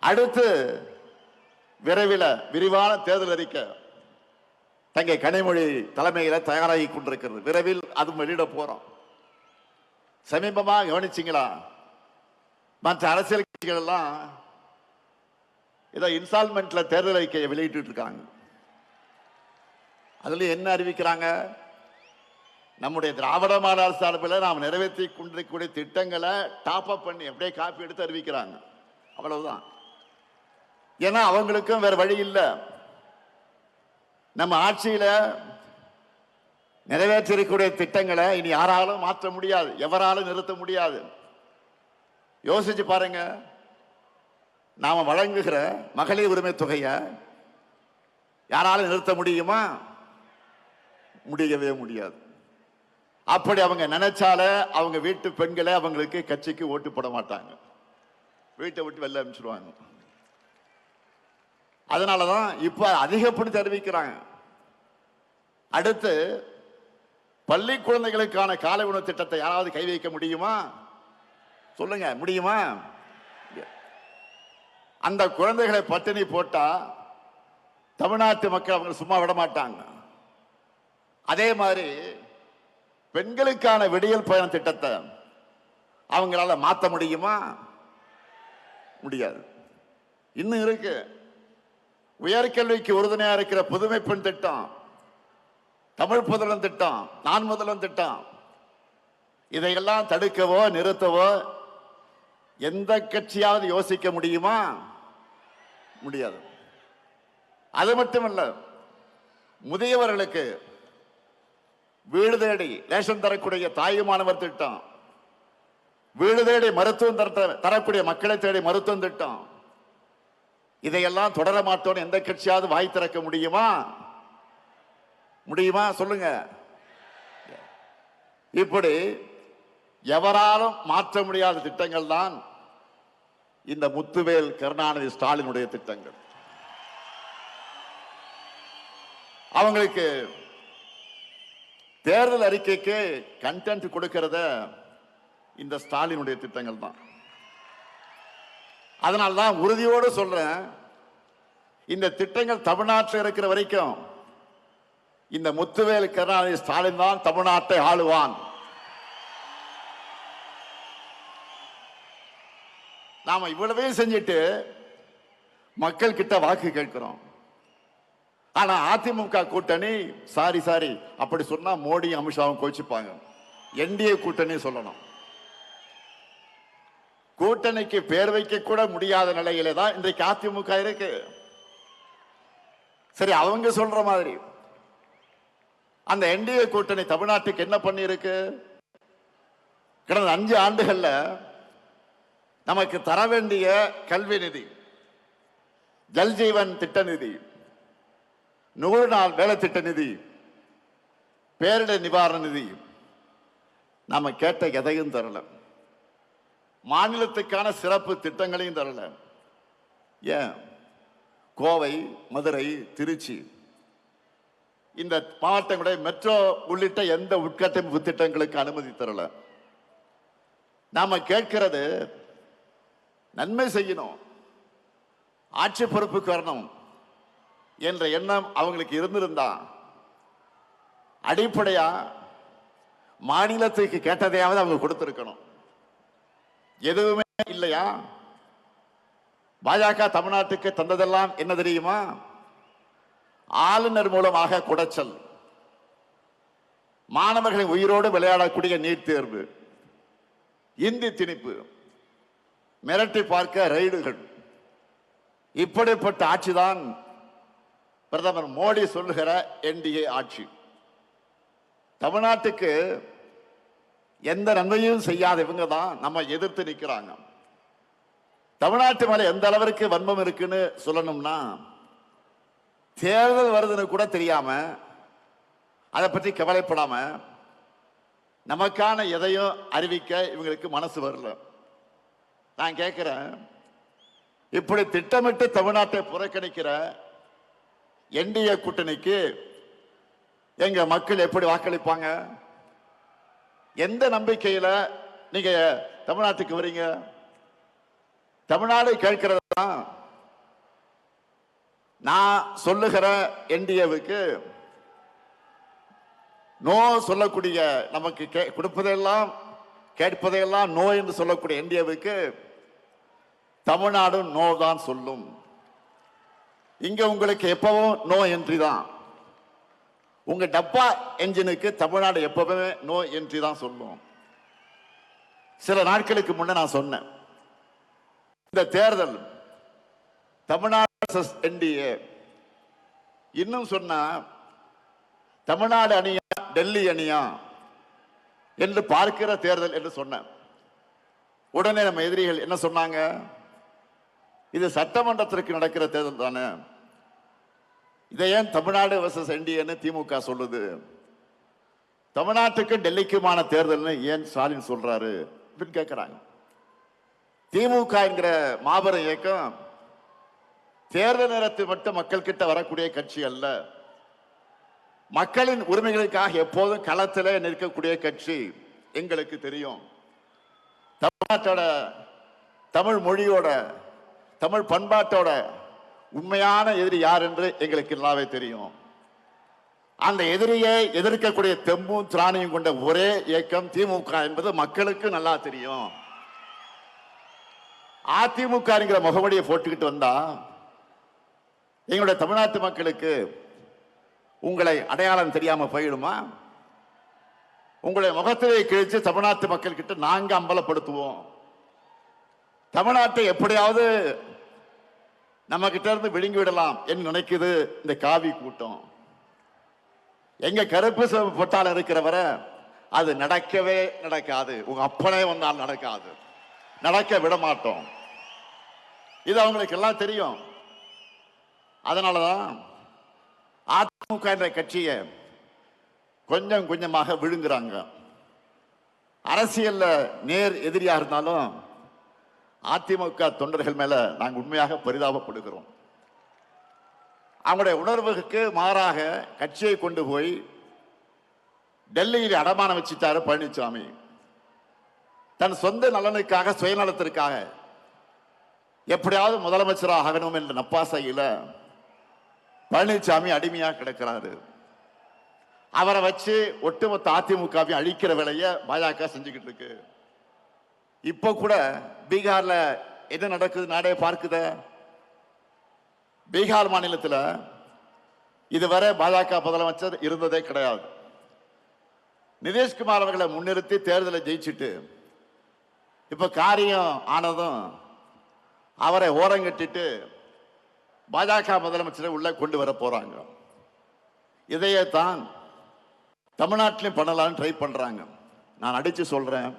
அடுத்து விரைவில் விரிவான தேர்தல் அறிக்கை தங்கை கனிமொழி தலைமையில தயாராகி கொண்டிருக்கிறது. விரைவில் அதுவும் வெளியிட போறோம். சமீபமா கவனிச்சிங்களா? மற்ற அரசியல் கட்சிகள் எல்லாம் ஏதோ இன்ஸ்டால்மெண்ட்ல தேர்தல் அறிக்கையை வெளியிட்டு இருக்காங்க. அதுல என்ன அறிவிக்கிறாங்க? நம்முடைய திராவிட மாடல் அரசு சார்பில் நாம் நிறைவேற்றி கொண்டிருக்கக்கூடிய திட்டங்களை டாப் அப் பண்ணி அப்படியே காப்பி எடுத்து அறிவிக்கிறாங்க. அவ்வளவுதான். ஏன்னா அவங்களுக்கும் வேற வழி இல்லை. நம்ம ஆட்சியில நிறைவேற்றிருக்கக்கூடிய திட்டங்களை இனி யாராலும் மாற்ற முடியாது, எவராலும் நிறுத்த முடியாது. யோசிச்சு பாருங்க. நாம வழங்குகிற மகளிர் உரிமை தொகையை யாராலும் நிறுத்த முடியுமா? முடியவே முடியாது. அப்படி அவங்க நினைச்சால அவங்க வீட்டு பெண்களை அவங்களுக்கு கட்சிக்கு ஓட்டு போட மாட்டாங்க, வீட்டை விட்டு வெளில அனுப்பிச்சிடுவாங்க. அதனாலதான் இப்ப அதிகப்படுத்தி அறிவிக்கிறாங்க. அடுத்து பள்ளி குழந்தைகளுக்கான காலை உணவு திட்டத்தை யாராவது கை வைக்க முடியுமா? சொல்லுங்க, முடியுமா? அந்த குழந்தைகளை பட்டினி போட்டா தமிழ்நாட்டு மக்கள் அவங்க சும்மா விட மாட்டாங்க. அதே மாதிரி பெண்களுக்கான விடியல் பயண திட்டத்தை அவங்களால மாற்ற முடியுமா? முடியாது. இன்னும் இருக்கு. உயர்கல்விக்கு உறுதுணையா இருக்கிற புதுமை பெண் திட்டம், தமிழ் புதல்வன் திட்டம், நான் முதல்வன் திட்டம், இதையெல்லாம் தடுக்கவோ நிறுத்தவோ எந்த கட்சியாவது யோசிக்க முடியுமா? முடியாது. அது மட்டுமல்ல, முதியவர்களுக்கு வீடு தேடி ரேஷன் தரக்கூடிய தாயுமானவர் திட்டம், வீடு தேடி மருத்துவம் தரக்கூடிய மக்களை தேடி மருத்துவம் திட்டம், இதையெல்லாம் தொடர மாட்டோம் எந்த கட்சியாவது வாய் திறக்க முடியுமா? முடியுமா? சொல்லுங்க. இப்படி எவராலும் மாற்ற முடியாத திட்டங்கள் தான் இந்த முத்துவேல் கருணாநிதி ஸ்டாலினுடைய திட்டங்கள். அவங்களுக்கு தேர்தல் அறிக்கைக்கு கண்டென்ட் கொடுக்கிறத இந்த ஸ்டாலினுடைய திட்டங்கள் தான். அதனால்தான் உறுதியோடு சொல்றேன், இந்த திட்டங்கள் தமிழ்நாட்டில் இருக்கிற வரைக்கும் இந்த முத்துவேல் கருணாநிதி ஸ்டாலின் தான் தமிழ்நாட்டை ஆளுவான். நாம இவ்வளவையும் செஞ்சுட்டு மக்கள் கிட்ட வாக்கு கேட்கிறோம். ஆனா அதிமுக கூட்டணி சாரி அப்படி சொன்னா மோடி அமித்ஷாவும் கோச்சிப்பாங்க. என்டிஏ கூட்டணி சொல்லணும். கூட்டணிக்கு பேர் வைக்க கூட முடியாத நிலையில தான் இன்றைக்கு அதிமுக இருக்கு. சரி, அவங்க சொல்ற மாதிரி அந்த என்டிஏ கூட்டணி தமிழ்நாட்டுக்கு என்ன பண்ணி இருக்கு? கடந்த 5 ஆண்டுகள்ல நமக்கு தர வேண்டிய கல்வி நிதி, ஜல்ஜீவன் திட்ட நிதி, 100 நாள் வேலை திட்ட நிதி, பேரிடர் நிவாரண நிதி, நாம கேட்ட எதையும் தரல. மாநிலத்துக்கான சிறப்பு திட்டங்களையும் தரல. ஏன்? கோவை, மதுரை, திருச்சி இந்த மாவட்டங்களுடைய மெட்ரோ உள்ளிட்ட எந்த உட்கட்டமைப்பு திட்டங்களுக்கு அனுமதி தரல. நாம கேட்கிறது நன்மை செய்யணும், ஆட்சி பொறுப்புக்கு வரணும் என்ற எண்ணம் அவங்களுக்கு இருந்திருந்தா அடிப்படையா மாநிலத்துக்கு கேட்டதையாவது அவங்க கொடுத்திருக்கணும். எதுவுமே இல்லையா? பாஜக தமிழ்நாட்டுக்கு தந்ததெல்லாம் என்ன தெரியுமா? ஆளுநர் மூலமாக குடைச்சல், மாணவர்களை உயிரோடு விளையாடக்கூடிய நீட் தேர்வு, இந்தி திணிப்பு, மிரட்டி பார்க்க ரைடுகள், இப்படிப்பட்ட ஆட்சிதான் பிரதமர் மோடி சொல்லுகிற என்டிஏ ஆட்சி. தமிழ்நாட்டுக்கு எந்த நன்மையும் செய்யாத இவங்க தான் நம்ம எதிர்த்து நிற்கிறாங்க. தமிழ்நாட்டு மேல எந்த அளவிற்கு வன்மம் இருக்குன்னு சொல்லணும்னா, தேர்தல் வருதுன்னு கூட தெரியாம, அதை பற்றி கவலைப்படாம, நமக்கான எதையும் அறிவிக்க இவங்களுக்கு மனசு வரல. நான் கேட்கிறேன், இப்படி திட்டமிட்டு தமிழ்நாட்டை புறக்கணிக்கிற என்டிஏ கூட்டணிக்கு எங்க மக்கள் எப்படி வாக்களிப்பாங்க? எந்த நம்பிக்கையில நீங்க தமிழ்நாட்டுக்கு வரீங்க? தமிழ்நாடு கேட்கிறது தான் நான் சொல்லுகிற என்டிஏவுக்கு நோ சொல்லக்கூடிய, நமக்கு கொடுப்பதையெல்லாம் கேட்பதையெல்லாம் நோ என்று சொல்லக்கூடிய என்டிஏவுக்கு தமிழ்நாடு நோ தான் சொல்லும். இங்க உங்களுக்கு எப்பவும் நோ என்ட்ரி தான். உங்க டப்பா என்ஜினுக்கு தமிழ்நாடு எப்பவுமே நோ என்ட்ரி தான் சொல்லும். சில நாட்களுக்கு முன்ன நான் சொன்னேன், இந்த தேர்தல் தமிழ்நாடு என்டிஏ, இன்னும் சொன்னா தமிழ்நாடு அணியா டெல்லி அணியா என்று பார்க்கிற தேர்தல் என்று சொன்னேன். உடனே நம்ம எதிரிகள் என்ன சொன்னாங்க, இது சட்டமன்றத்திற்கு நடக்கிற தேர்தல் தானே, இதை ஏன் தமிழ்நாடு வர்சஸ் என்டிஏன்னு திமுக சொல்லுது, தமிழ்நாட்டுக்கு டெல்லிக்குமான தேர்தல்னு ஏன் ஸ்டாலின் சொல்றாரு அப்படின்னு கேட்கிறாங்க. திமுக என்கிற மாபெரும் இயக்கம் தேர்தல் நேரத்தில் மட்டும் மக்கள் கிட்ட வரக்கூடிய கட்சி அல்ல, மக்களின் உரிமைகளுக்காக எப்போதும் களத்திலே நிற்கக்கூடிய கட்சி. எங்களுக்கு தெரியும், தமிழ்நாட்டோட தமிழ் மொழியோட தமிழ் பண்பாட்டோட உண்மையான எதிரி யார் என்று எங்களுக்கு நல்லாவே தெரியும். அந்த எதிரியை எதிர்க்கக்கூடிய தெம்பும் திராணியும் கொண்ட ஒரே இயக்கம் திமுக என்பது மக்களுக்கு நல்லா தெரியும். அதிமுக என்கிற முகவடியை போட்டுக்கிட்டு வந்தா எங்களுடைய தமிழ்நாட்டு மக்களுக்கு உங்களை அடையாளம் தெரியாம போயிடுமா? உங்களுடைய முகத்திலே கிழிச்சு தமிழ்நாட்டு மக்கள் கிட்ட நாங்க அம்பலப்படுத்துவோம். தமிழ்நாட்டை எப்படியாவது நம்ம கிட்ட இருந்து விழுங்கி விடலாம் என்று நினைக்குது இந்த காவி கூட்டம். எங்க கருப்பு பொட்டாளம் இருக்கிறவரை அது நடக்கவே நடக்காது. உங்க அப்பனே வந்தால் நடக்காது, நடக்க விட மாட்டோம். இது அவங்களுக்கு எல்லாம் தெரியும். அதனாலதான் அதிமுக என்ற கட்சியை கொஞ்சம் கொஞ்சமாக விழுங்குறாங்க. அரசியல்ல நேர் எதிரியா இருந்தாலும் அதிமுக தொண்டர்கள் மேல நாங்கள் உண்மையாக பரிதாபப்படுகிறோம். அவங்களுடைய உணர்வுக்கு மாறாக கட்சியை கொண்டு போய் டெல்லியில் அடமானம் வச்சுட்டாரு பழனிசாமி. தன் சொந்த நலனுக்காக சுயநலத்திற்காக எப்படியாவது முதலமைச்சராக ஆகணும் என்ற நப்பாசையில பழனிசாமி அடிமையா கிடக்கிறாரு. அவரை வச்சு ஒட்டுமொத்த அதிமுகவை அழிக்கிற வேலையை பாஜக செஞ்சுக்கிட்டு இருக்கு. இப்ப கூட பீகார்ல என்ன நடக்குது நாடே பார்க்குத. பீகார் மாநிலத்தில் இதுவரை பாஜக முதலமைச்சர் இருந்ததே கிடையாது. நிதிஷ்குமார் அவர்களை முன்னிறுத்தி தேர்தலை ஜெயிச்சுட்டு இப்ப காரியம் ஆனதும் அவரை ஓரங்கட்டிட்டு பாஜக முதலமைச்சரை உள்ள கொண்டு வர போறாங்க. இதையே தான் தமிழ்நாட்டிலையும் பண்ணலாம்னு ட்ரை பண்றாங்க. நான் அடிச்சு சொல்றேன்,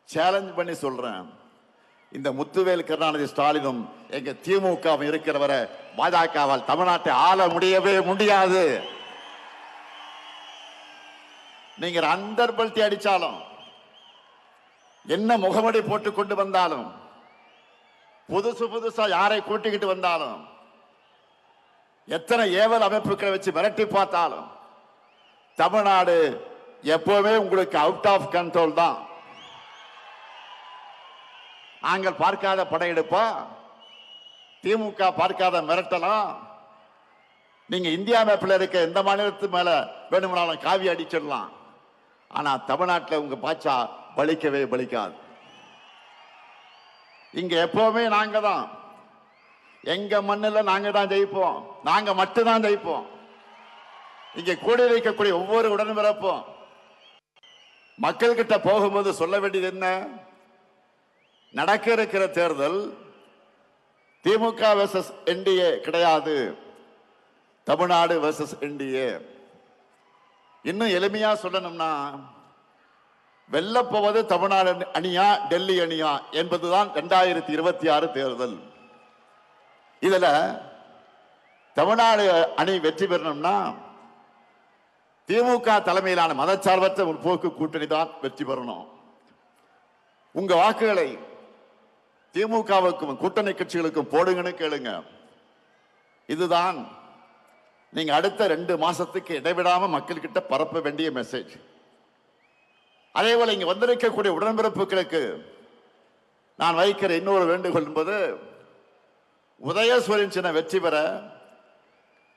சேலஞ்ச் பண்ணி சொல்றேன், இந்த முத்துவேல் கருணாநிதி ஸ்டாலினும் எங்க திமுக இருக்கிறவரை பாஜகவால் தமிழ்நாட்டை ஆள முடியவே முடியாது. நீங்க அந்தர் பல்ட்டி அடிச்சாலும், என்ன முகமடி போட்டு கொண்டு வந்தாலும், புதுசு புதுசா யாரை கூட்டிக்கிட்டு வந்தாலும், எத்தனை ஏவல் அமைப்புகளை வச்சு மிரட்டி பார்த்தாலும் தமிழ்நாடு எப்பவுமே உங்களுக்கு அவுட் ஆஃப் கண்ட்ரோல் தான். நாங்கள் பார்க்காத படையெடுப்பா, திமுக பார்க்காத மிரட்டலாம். நீங்க இந்தியா மேப்பில் இருக்க எந்த மாநிலத்து மேல வேணும்னாலும் காவி அடிச்சிடலாம். ஆனா தமிழ்நாட்டில் உங்க பாச்சா பலிக்கவே பலிக்காது. இங்க எப்பவுமே நாங்க தான், எங்க மண்ணில் நாங்க தான் ஜெயிப்போம், நாங்க மட்டும்தான் ஜெயிப்போம். இங்க கூடி வைக்கக்கூடிய ஒவ்வொரு உடன்பிறப்பும் மக்கள் கிட்ட போகும்போது சொல்ல வேண்டியது என்ன, நடக்க இருக்கிற தேர்தல் திமுக வெர்சஸ் என்டிஏ கிடையாது, தமிழ்நாடு வெர்சஸ் என்டிஏ. இன்னும் எளிமையா சொல்லணும்னா, வெல்லப்போவது தமிழ்நாடு அணியா டெல்லி அணியா என்பதுதான் 2026 தேர்தல். இதுல தமிழ்நாடு அணி வெற்றி பெறணும்னா திமுக தலைமையிலான மதச்சார்பற்ற முற்போக்கு கூட்டணி தான் வெற்றி பெறணும். உங்க வாக்குகளை திமுகவுக்கும் கூட்டணி கட்சிகளுக்கும் போடுங்கன்னு கேளுங்க. இதுதான் நீங்க அடுத்த 2 மாசத்துக்கு இடைவிடாம மக்கள் கிட்ட பரப்ப வேண்டிய மெசேஜ். அதே போல இங்க வந்திருக்கக்கூடிய உடன்பிறப்புகளுக்கு நான் வைக்கிற இன்னொரு வேண்டுகோள் என்பது, உதயசூரியன் சின்ன வெற்றி பெற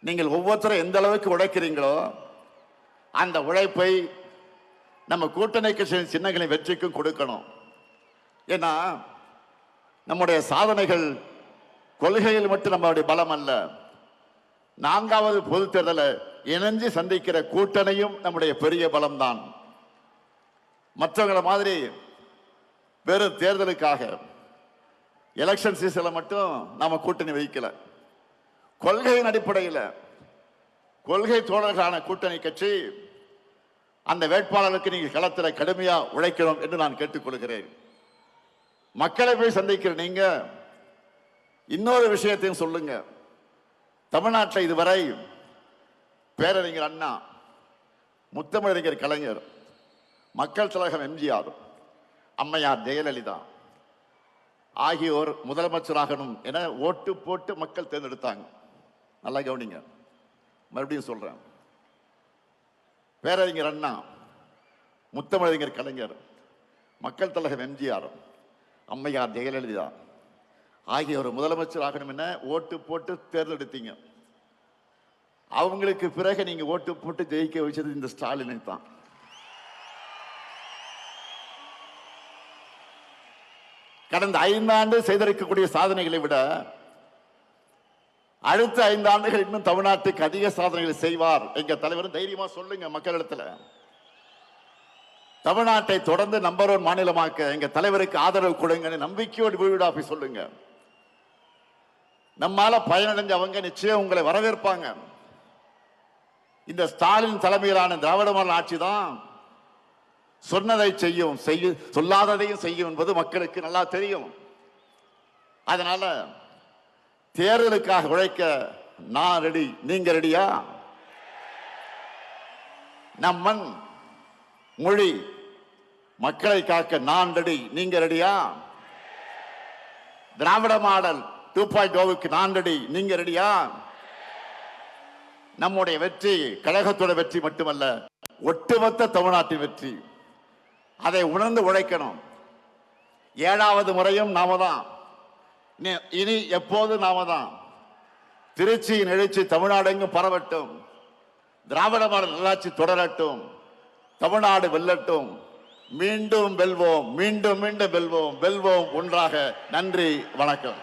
நீங்கள் ஒவ்வொருத்தரும் எந்த அளவுக்கு உழைக்கிறீங்களோ அந்த உழைப்பை நம்ம கூட்டணி கட்சியின் சின்னங்களின் வெற்றிக்கும் கொடுக்கணும். ஏன்னா நம்முடைய சாதனைகள் கொள்கையில் மட்டும் நம்மளுடைய பலம் அல்ல, 4வது பொது தேர்தலை இணைஞ்சு சந்திக்கிற கூட்டணியும் நம்முடைய பெரிய பலம்தான். மற்றவங்கள மாதிரி வெறும் தேர்தலுக்காக எலெக்ஷன் சீசன்ல மட்டும் நாம கூட்டணி வைக்கல. கொள்கையின் அடிப்படையில் கொள்கை தோழர்களான கூட்டணி கட்சி அந்த வேட்பாளருக்கு நீங்க களத்தில் கடுமையா உழைக்கணும் என்று நான் கேட்டுக்கொள்கிறேன். மக்களை போய் சந்திக்கிற நீங்க இன்னொரு விஷயத்தையும் சொல்லுங்க. தமிழ்நாட்டில் இதுவரை பேரறிஞர் அண்ணா, முத்தமிழறிஞர் கலைஞர், மக்கள் தலைவர் எம்ஜிஆர், அம்மையார் ஜெயலலிதா ஆகியோர் முதலமைச்சராகணும் என ஓட்டு போட்டு மக்கள் தேர்ந்தெடுத்தாங்க. நல்லா கவனிங்க, மறுபடியும் சொல்றேன். பேரறிஞர் அண்ணா, முத்தமிழறிஞர் கலைஞர், மக்கள் தலைவர் எம்ஜிஆர், அம்மையார் ஜெயலலிதா ஆகியோர் முதலமைச்சர் ஆகணும் என ஓட்டு போட்டு தேர்ந்தெடுத்தீங்க. அவங்களுக்கு பிறகு நீங்க ஓட்டு போட்டு ஜெயிக்க வச்சது இந்த ஸ்டாலினை தான். கடந்த 5 ஆண்டு செய்திருக்கக்கூடிய சாதனைகளை விட அடுத்த 5 ஆண்டுகள் இன்னும் தமிழ்நாட்டுக்கு அதிக சாதனைகளை செய்வார். எங்க தலைவர் தைரியமா சொல்லுங்க மக்களிடத்துல. தமிழ்நாட்டை தொடர்ந்து நம்பர் 1 மாநிலமாக்க எங்க தலைவருக்கு ஆதரவு கொடுங்க, நம்பிக்கையோடு வீடு ஆபீஸ் சொல்லுங்க. நம்மால பயனடைஞ்சவங்க நிச்சயம் உங்களை வரவேற்பாங்க. இந்த ஸ்டாலின் தலைமையிலான திராவிட மாடல் ஆட்சி தான் சொன்னதை செய்யும், சொல்லாததையும் செய்யும் என்பது மக்களுக்கு நல்லா தெரியும். அதனால தேர்தலுக்காக உழைக்க நான் ரெடி, நீங்க ரெடியா? நம் மண் மொழி மக்களை காக்க நான் ரெடி, நீங்க ரெடியா? திராவிட மாடல் 2.0க்கு நான் ரெடி, நீங்க ரெடியா? நம்முடைய வெற்றி கழகத்தோட வெற்றி மட்டுமல்ல, ஒட்டுமொத்த தமிழ்நாட்டின் வெற்றி. அதை உணர்ந்து உழைக்கணும். 7வது முறையும் நாம தான், இனி எப்போது நாம தான். திருச்சியின் எழுச்சி தமிழ்நாடு எங்கும் பரவட்டும், திராவிட மாடல் நல்லாட்சி தொடரட்டும், தமிழ்நாடு வெல்லட்டும். மீண்டும் வெல்வோம், மீண்டும் மீண்டும் வெல்வோம், வெல்வோம் ஒன்றாக. நன்றி, வணக்கம்.